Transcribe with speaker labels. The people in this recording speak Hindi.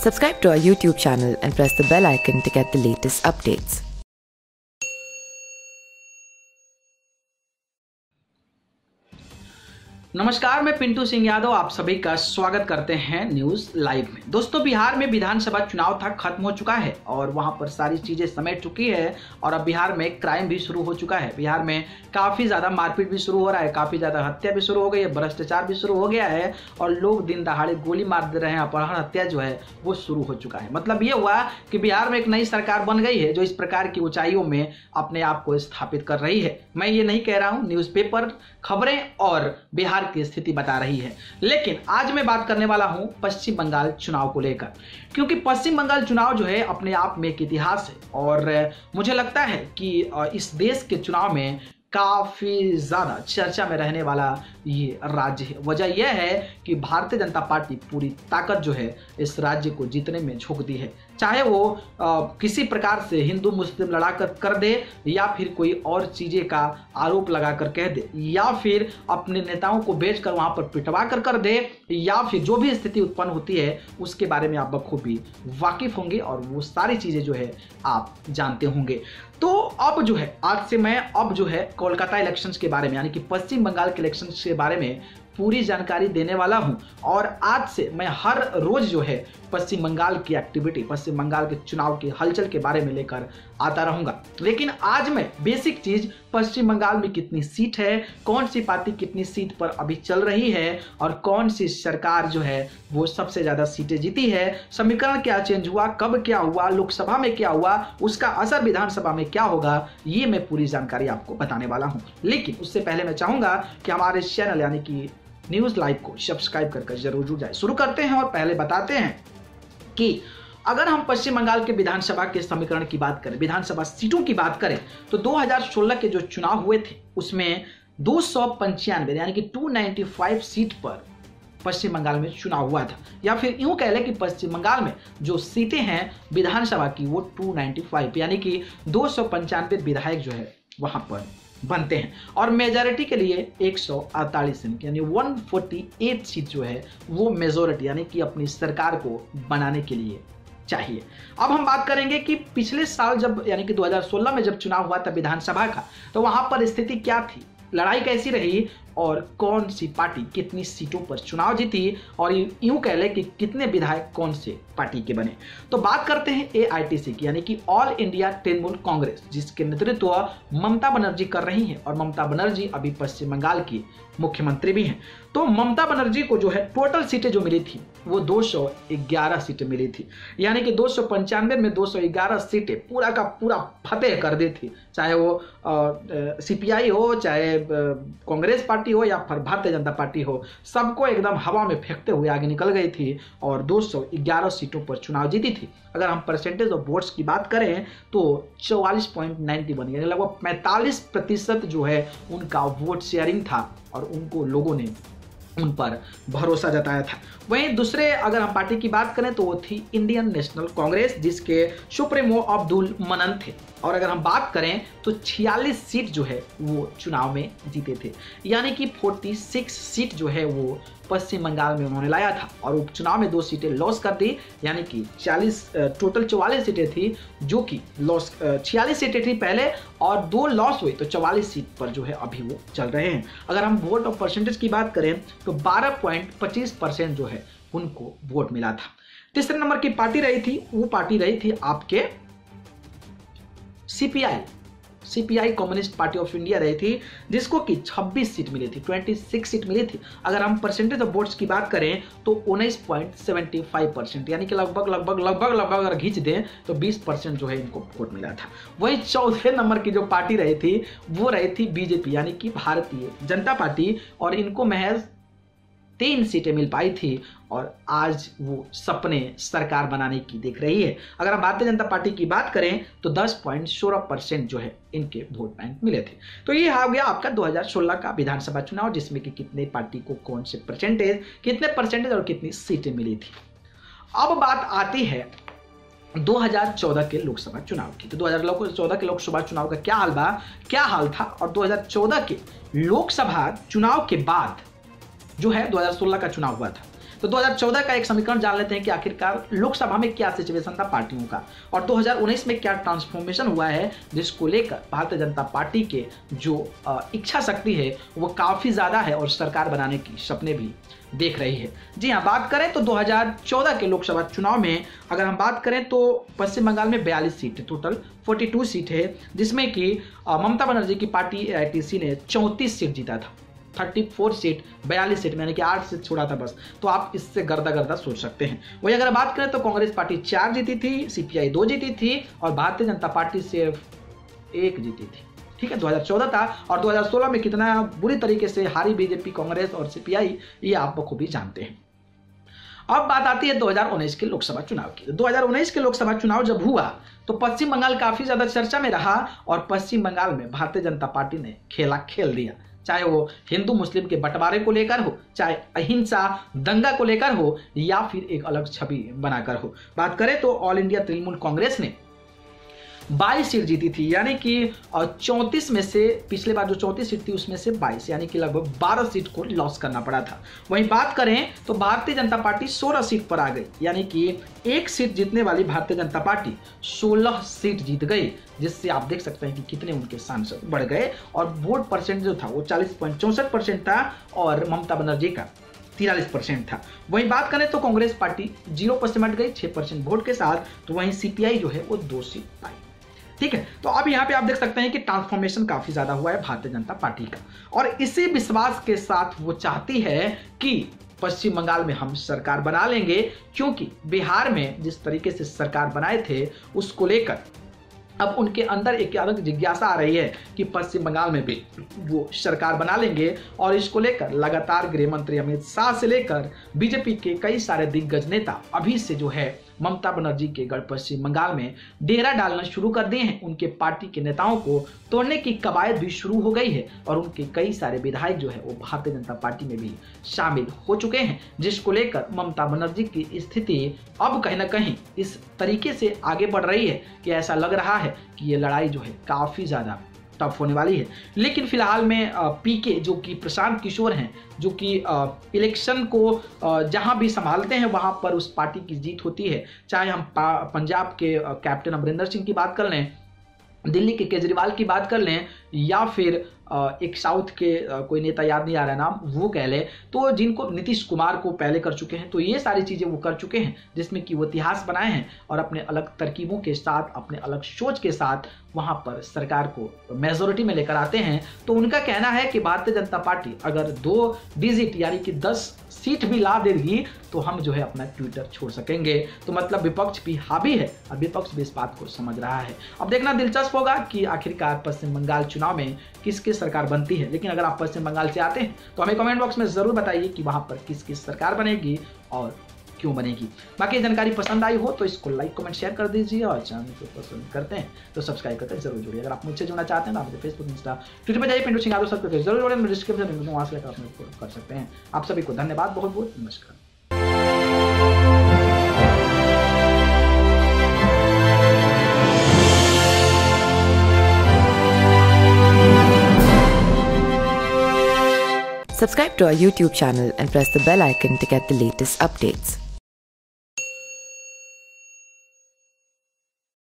Speaker 1: Subscribe to our YouTube channel and press the bell icon to get the latest updates.
Speaker 2: नमस्कार, मैं पिंटू सिंह यादव आप सभी का स्वागत करते हैं न्यूज लाइव में। दोस्तों, बिहार में विधानसभा चुनाव था, खत्म हो चुका है और वहां पर सारी चीजें समेट चुकी है और अब बिहार में क्राइम भी शुरू हो चुका है। बिहार में काफी ज्यादा मारपीट भी शुरू हो रहा है, काफी ज्यादा हत्या भी शुरू हो गई है, भ्रष्टाचार भी शुरू हो गया है और लोग दिन दहाड़े गोली मार दे रहे हैं। अपहरण हत्या जो है वो शुरू हो चुका है। मतलब ये हुआ कि बिहार में एक नई सरकार बन गई है जो इस प्रकार की ऊंचाइयों में अपने आप को स्थापित कर रही है। मैं ये नहीं कह रहा हूं, न्यूज़पेपर खबरें और बिहार की स्थिति बता रही है। लेकिन आज मैं बात करने वाला हूं पश्चिम बंगाल चुनाव को लेकर, क्योंकि पश्चिम बंगाल चुनाव जो है अपने आप में एक इतिहास है और मुझे लगता है कि इस देश के चुनाव में काफी ज्यादा चर्चा में रहने वाला ये राज्य है। वजह यह है कि भारतीय जनता पार्टी पूरी ताकत जो है इस राज्य को जीतने में झोंक दी है, चाहे वो किसी प्रकार से हिंदू मुस्लिम लड़ा कर दे या फिर कोई और चीजें का आरोप लगाकर कह दे या फिर अपने नेताओं को बेचकर वहां पर पिटवा कर दे या फिर जो भी स्थिति उत्पन्न होती है उसके बारे में आप बखूबी वाकिफ होंगे और वो सारी चीजें जो है आप जानते होंगे। तो अब जो है आज से मैं अब जो है कोलकाता इलेक्शंस के बारे में यानी कि पश्चिम बंगाल के इलेक्शंस के बारे में पूरी जानकारी देने वाला हूं और आज से मैं हर रोज जो है पश्चिम बंगाल की एक्टिविटी, पश्चिम बंगाल के चुनाव की हलचल के बारे में लेकर आता रहूंगा। लेकिन आज मैं बेसिक चीज पश्चिम बंगाल में कितनी सीट है, कौन सी पार्टी कितनी सीट पर अभी चल रही है और कौन सी सरकार जो है वो सबसे ज्यादा सीटें जीती है, समीकरण क्या चेंज हुआ, कब क्या हुआ, लोकसभा में क्या हुआ, उसका असर विधानसभा में क्या होगा, ये मैं पूरी जानकारी आपको बताने वाला हूं। लेकिन उससे पहले मैं चाहूंगा कि हमारे चैनल यानी कि न्यूज लाइव को सब्सक्राइब कर जरूर जुड़ जाए। शुरू करते हैं और पहले बताते हैं कि अगर हम पश्चिम बंगाल के विधानसभा के समीकरण की बात करें, विधानसभा सीटों की बात करें तो 2016 के जो चुनाव हुए थे उसमें 295 यानी कि 295 सीट पर पश्चिम बंगाल में चुनाव हुआ था, या फिर यूं कह लें कि पश्चिम बंगाल में जो सीटें हैं विधानसभा की वो 295 यानी कि 295 विधायक जो है वहां पर बनते हैं और मेजॉरिटी के लिए 148 सीट यानी 148 सीट जो है वो मेजॉरिटी यानी कि अपनी सरकार को बनाने के लिए चाहिए। अब हम बात करेंगे कि पिछले साल जब यानी कि 2016 में जब चुनाव हुआ था विधानसभा का, तो वहां पर स्थिति क्या थी, लड़ाई कैसी रही और कौन सी पार्टी कितनी सीटों पर चुनाव जीती और यूं कह ले कि कितने विधायक कौन से पार्टी के बने। तो बात करते हैं AITC की यानी कि ऑल इंडिया तृणमूल कांग्रेस, जिसके नेतृत्व ममता बनर्जी कर रही हैं और ममता बनर्जी अभी पश्चिम बंगाल की मुख्यमंत्री भी हैं। तो ममता बनर्जी को जो है टोटल सीटें जो मिली थी वो 211 सीटें मिली थी, यानी कि 295 में 211 सीटें पूरा का पूरा फतेह कर दी थी, चाहे वो CPI हो, चाहे कांग्रेस पार्टी हो या फिर भारतीय जनता पार्टी हो, सबको एकदम हवा में फेंकते हुए आगे निकल गई थी और 211 सीटों पर चुनाव जीती थी। अगर हम परसेंटेज ऑफ वोट्स की बात करें तो 44.91 यानी लगभग 45% जो है उनका वोट शेयरिंग था और उनको लोगों ने उन पर भरोसा जताया था। वहीं दूसरे अगर हम पार्टी की बात करें तो वो थी इंडियन नेशनल कांग्रेस, जिसके सुप्रीमो अब्दुल मनन थे और अगर हम बात करें तो 46 सीट जो है वो चुनाव में जीते थे, यानी कि 46 सीट जो है वो पश्चिम बंगाल में उन्होंने लाया था और उपचुनाव में 2 सीटें लॉस कर दी, यानी कि टोटल 44 सीटें थी जो कि लॉस 46 सीटें थी पहले और 2 लॉस हुई, तो 44 सीट पर जो है अभी वो चल रहे हैं। अगर हम वोट ऑफ परसेंटेज की बात करें तो 12.25% जो है उनको वोट मिला था। तीसरे नंबर की पार्टी रही थी, वो पार्टी रही थी आपके CPI communist party of India रही थी, जिसको कि 26 सीट मिली थी, 26 सीट मिली थी। अगर हम परसेंटेज ऑफ वोट्स की बात करें तो 19.75% यानी कि लगभग अगर खींच दें तो 20% जो है इनको वोट मिला था। वही चौथे नंबर की जो पार्टी रही थी वो रही थी BJP यानी कि भारतीय जनता पार्टी और इनको महज 3 सीटें मिल पाई थी और आज वो सपने सरकार बनाने की देख रही है। अगर हम भारतीय जनता पार्टी की बात करें तो 10.16% जो है इनके वोट बैंक मिले थे। तो ये आ गया आपका 2016 का विधानसभा चुनाव, जिसमें कि कितने पार्टी को कौन से कितने परसेंटेज और कितनी सीटें मिली थी। अब बात आती है 2014 के लोकसभा चुनाव की। तो 2014 के लोकसभा चुनाव का क्या हाल था और 2014 के लोकसभा चुनाव के बाद जो है 2016 का चुनाव हुआ था, तो 2014 का एक समीकरण जान लेते हैं कि आखिरकार लोकसभा में क्या सिचुएशन था पार्टियों का और 2019 में क्या ट्रांसफॉर्मेशन हुआ है, जिसको लेकर भारतीय जनता पार्टी के जो इच्छा शक्ति है वो काफ़ी ज़्यादा है और सरकार बनाने की सपने भी देख रही है। जी हाँ, बात करें तो 2014 के लोकसभा चुनाव में अगर हम बात करें तो पश्चिम बंगाल में 42 सीट है, टोटल 42 सीट है, जिसमें कि ममता बनर्जी की पार्टी AITC ने 34 सीट जीता था। 34 सीट 42 सीट में, यानी कि 8 सीट छोड़ा था बस। तो आप इससे गर्दा गर्दा सोच सकते हैं। वही अगर बात करें तो कांग्रेस पार्टी 4 जीती थी, CPI 2 जीती थी और भारतीय जनता पार्टी सिर्फ 1 जीती थी। ठीक है, 2014 था और 2016 में कितना बुरी तरीके से हारी बीजेपी, कांग्रेस और CPI, ये आप बखूबी जानते हैं। अब बात आती है 2019 के लोकसभा चुनाव की। 2019 के लोकसभा चुनाव जब हुआ तो पश्चिम बंगाल काफी ज्यादा चर्चा में रहा और पश्चिम बंगाल में भारतीय जनता पार्टी ने खेला खेल दिया, चाहे वो हिंदू मुस्लिम के बंटवारे को लेकर हो, चाहे अहिंसा दंगा को लेकर हो या फिर एक अलग छवि बनाकर हो। बात करें तो ऑल इंडिया तृणमूल कांग्रेस ने 22 सीट जीती थी, यानी कि 34 में से पिछले बार जो 34 सीट थी उसमें से 22 यानी कि लगभग 12 सीट को लॉस करना पड़ा था। वहीं बात करें तो भारतीय जनता पार्टी 16 सीट पर आ गई, यानी कि 1 सीट जीतने वाली भारतीय जनता पार्टी 16 सीट जीत गई, जिससे आप देख सकते हैं कि कितने उनके सांसद बढ़ गए और वोट परसेंट जो था वो 40.64% था और ममता बनर्जी का 43% था। वहीं बात करें तो कांग्रेस पार्टी 0 पर सिमट गई 6% वोट के साथ, तो वहीं CPI जो है वो 2 सीट पाई। ठीक है, तो अब यहाँ पे आप देख सकते हैं कि ट्रांसफॉर्मेशन काफी ज्यादा हुआ है भारतीय जनता पार्टी का और इसी विश्वास के साथ वो चाहती है कि पश्चिम बंगाल में हम सरकार बना लेंगे, क्योंकि बिहार में जिस तरीके से सरकार बनाए थे उसको लेकर अब उनके अंदर एक अलग जिज्ञासा आ रही है कि पश्चिम बंगाल में भी वो सरकार बना लेंगे और इसको लेकर लगातार गृह मंत्री अमित शाह से लेकर बीजेपी के कई सारे दिग्गज नेता अभी से जो है ममता बनर्जी के गढ़ पश्चिम बंगाल में डेरा डालना शुरू कर दिए हैं। उनके पार्टी के नेताओं को तोड़ने की कवायद भी शुरू हो गई है और उनके कई सारे विधायक जो है वो भारतीय जनता पार्टी में भी शामिल हो चुके हैं, जिसको लेकर ममता बनर्जी की स्थिति अब कहीं ना कहीं इस तरीके से आगे बढ़ रही है कि ऐसा लग रहा है कि ये लड़ाई जो है काफी ज्यादा टफ होने वाली है। लेकिन फिलहाल में PK जो कि प्रशांत किशोर हैं, जो कि इलेक्शन को जहां भी संभालते हैं वहां पर उस पार्टी की जीत होती है। चाहे हम पंजाब के कैप्टन अमरिंदर सिंह की बात कर लें, दिल्ली के केजरीवाल की बात कर लें या फिर एक साउथ के कोई नेता याद नहीं आ रहा नाम, वो कह ले, तो जिनको नीतीश कुमार को पहले कर चुके हैं, तो ये सारी चीजें वो कर चुके हैं जिसमें कि वो इतिहास बनाए हैं और अपने अलग तरकीबों के साथ, अपने अलग सोच के साथ वहां पर सरकार को मेजोरिटी में लेकर आते हैं। तो उनका कहना है कि भारतीय जनता पार्टी अगर 2 डिजिट यानी कि 10 सीट भी ला देगी तो हम जो है अपना ट्विटर छोड़ सकेंगे। तो मतलब विपक्ष भी हावी है और विपक्ष भी इस बात को समझ रहा है। अब देखना दिलचस्प होगा कि आखिरकार पश्चिम बंगाल चुनाव में किसकी सरकार बनती है। लेकिन अगर आप पश्चिम बंगाल से आते हैं तो हमें कमेंट बॉक्स में जरूर बताइए कि वहां पर किसकी सरकार बनेगी और क्यों बनेगी। बाकी जानकारी पसंद आई हो तो इसको लाइक कमेंट शेयर कर दीजिए और चैनल को पसंद करते हैं तो सब्सक्राइब करके जरूर जुड़िए। अगर आप मुझसे जुड़ना चाहते हैं तो आप फेसबुक, इंस्टा, ट्विटर पर जाइए, पिंटू सिंह यादव सब जरूर जुड़े, मैं डिस्क्रिप्शन में वहां से लेकर आप कर सकते हैं। आप सभी को धन्यवाद, बहुत बहुत नमस्कार।
Speaker 1: Subscribe to our YouTube channel and press the bell icon to get the latest updates.